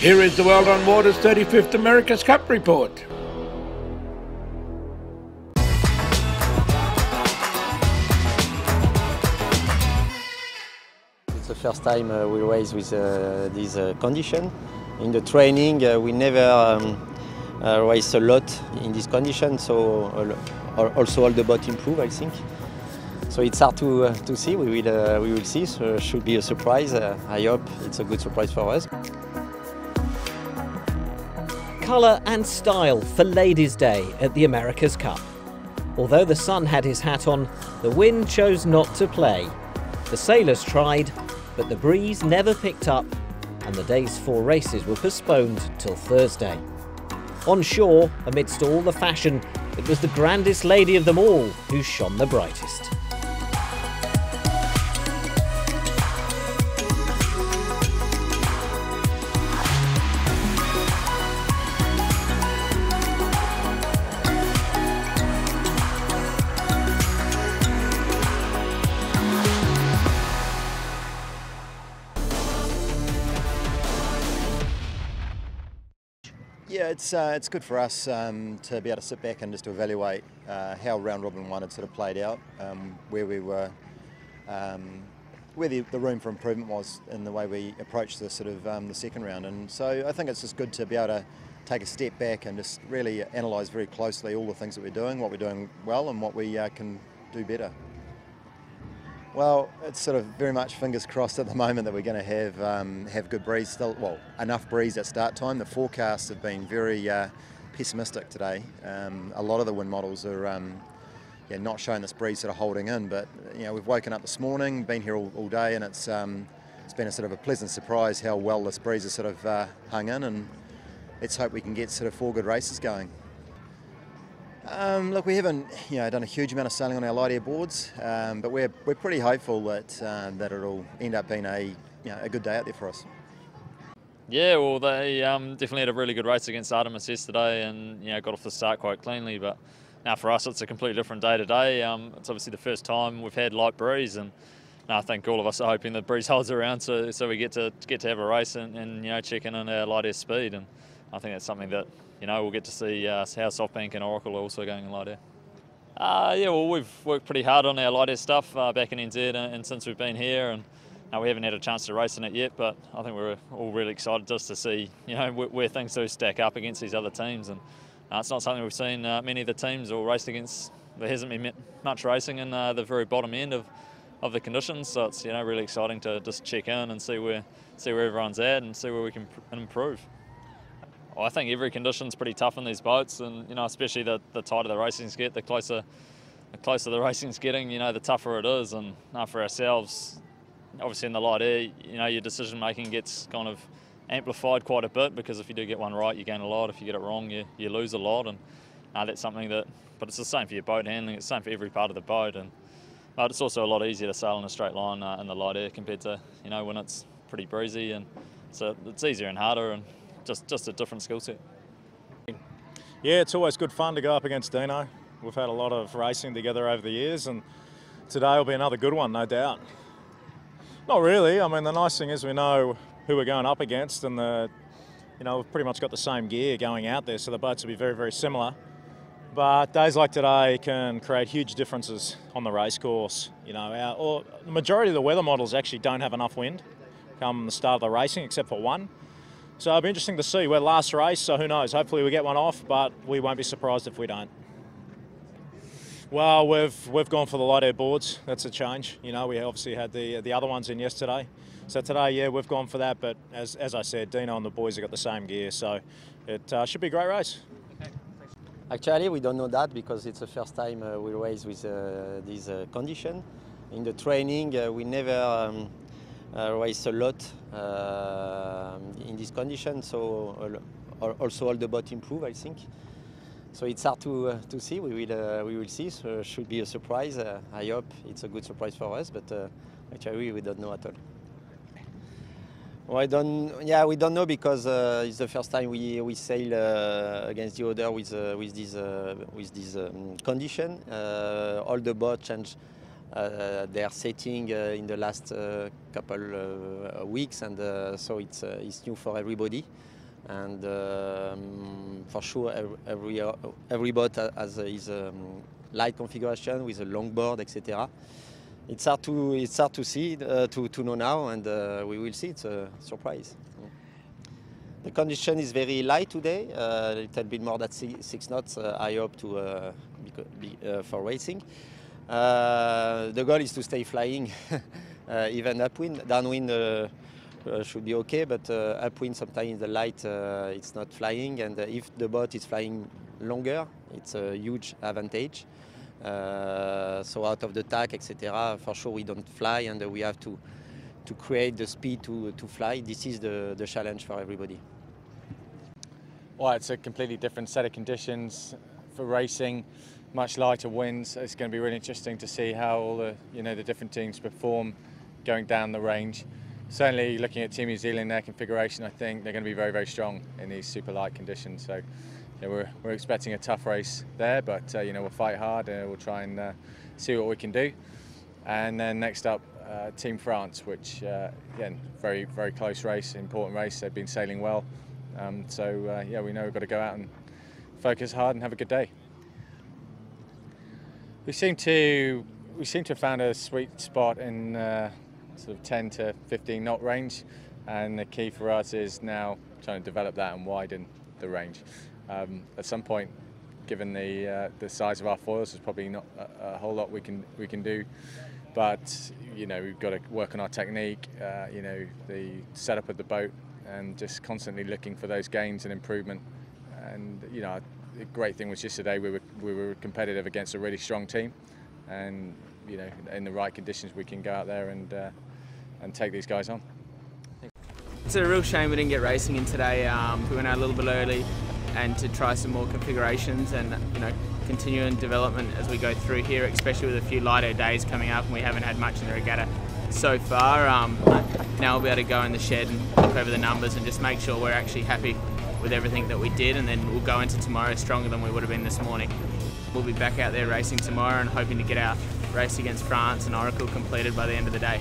Here is the World on Water's 35th America's Cup report. It's the first time we race with this condition. In the training, we never race a lot in this condition, so also all the boats improve, I think. So it's hard to see. We will see. So it should be a surprise. I hope it's a good surprise for us. Colour and style for Ladies' Day at the America's Cup. Although the sun had his hat on, the wind chose not to play. The sailors tried, but the breeze never picked up, and the day's 4 races were postponed till Thursday. On shore, amidst all the fashion, it was the grandest lady of them all who shone the brightest. Yeah, it's good for us to be able to sit back and just to evaluate how round robin 1 had sort of played out, where we were, where the room for improvement was in the way we approached the sort of the second round. And so I think it's just good to be able to take a step back and just really analyse very closely all the things that we're doing, what we're doing well, and what we can do better. Well, it's sort of very much fingers crossed at the moment that we're going to have good breeze still, well, enough breeze at start time. The forecasts have been very pessimistic today. A lot of the wind models are not showing this breeze sort of holding in, but we've woken up this morning, been here all day, and it's been a sort of a pleasant surprise how well this breeze has sort of hung in, and let's hope we can get sort of 4 good races going. Look, we haven't done a huge amount of sailing on our light air boards, but we're pretty hopeful that that it'll end up being a good day out there for us. Yeah, well, they definitely had a really good race against Artemis yesterday, and got off the start quite cleanly. But now for us, it's a completely different day today. It's obviously the first time we've had light breeze, and I think all of us are hoping the breeze holds around, so we get to have a race and check in on our light air speed. And I think that's something that we'll get to see how SoftBank and Oracle are also going in light air. Yeah, well, we've worked pretty hard on our light air stuff back in NZ and since we've been here, and we haven't had a chance to race in it yet, but I think we're all really excited just to see where things do stack up against these other teams. And it's not something we've seen many of the teams or raced against. There hasn't been much racing in the very bottom end of the conditions, so it's really exciting to just check in and see where everyone's at and see where we can improve. Well, I think every condition's pretty tough in these boats, and especially the tighter the racings get, the closer the racing's getting, the tougher it is. And for ourselves, obviously in the light air, your decision making gets kind of amplified quite a bit, because if you do get one right, you gain a lot. If you get it wrong, you lose a lot, and that's something but it's the same for your boat handling. It's the same for every part of the boat, but it's also a lot easier to sail in a straight line in the light air compared to when it's pretty breezy, and so it's easier and harder, and just a different skill set. Yeah, it's always good fun to go up against Dino. We've had a lot of racing together over the years, and today will be another good one, no doubt. Not really. I mean, the nice thing is we know who we're going up against, and we've pretty much got the same gear going out there, so the boats will be very, very similar. But days like today can create huge differences on the race course. The majority of the weather models actually don't have enough wind come the start of the racing, except for one. So it'll be interesting to see. We're last race, so who knows? Hopefully we get one off, but we won't be surprised if we don't. Well, we've gone for the light air boards. That's a change. We obviously had the other ones in yesterday. So today, yeah, we've gone for that. But as I said, Dino and the boys have got the same gear, so it should be a great race. Actually, we don't know that because it's the first time we race with this condition. In the training, we never race a lot in this condition, so also all the boats improve, I think. So it's hard to see. We will see. So it should be a surprise. I hope it's a good surprise for us, but actually we don't know at all. Well, we don't know because it's the first time we sail against the other with this condition. All the boats change their setting in the last couple weeks, and so it's new for everybody. And for sure, every bot has his light configuration with a long board, etc. It's hard to see, to know now, and we will see. It's a surprise. The condition is very light today, a little bit more than 6 knots. I hope to for racing. The goal is to stay flying, even upwind. Downwind should be okay, but upwind sometimes in the light it's not flying, and if the boat is flying longer, it's a huge advantage. So out of the tack, etc., for sure we don't fly, and we have to create the speed to fly. This is the challenge for everybody. Well, it's a completely different set of conditions for racing, much lighter winds. It's going to be really interesting to see how all the different teams perform going down the range. Certainly, looking at Team New Zealand, their configuration, I think they're going to be very, very strong in these super light conditions. So, we're expecting a tough race there, but we'll fight hard and we'll try and see what we can do. And then next up, Team France, which again, very, very close race, important race. They've been sailing well, so we know we've got to go out and focus hard and have a good day. We seem to have found a sweet spot in sort of 10 to 15 knot range, and the key for us is now trying to develop that and widen the range. At some point, given the size of our foils, there's probably not a whole lot we can do, but we've got to work on our technique, the setup of the boat, and just constantly looking for those gains and improvement. And the great thing was yesterday we were competitive against a really strong team, and in the right conditions we can go out there and take these guys on. It's a real shame we didn't get racing in today. We went out a little bit early, and to try some more configurations and continuing development as we go through here, especially with a few lighter days coming up, and we haven't had much in the regatta so far. Now we'll be able to go in the shed and look over the numbers and just make sure we're actually happy with everything that we did, and then we'll go into tomorrow stronger than we would have been this morning. We'll be back out there racing tomorrow and hoping to get our race against France and Oracle completed by the end of the day.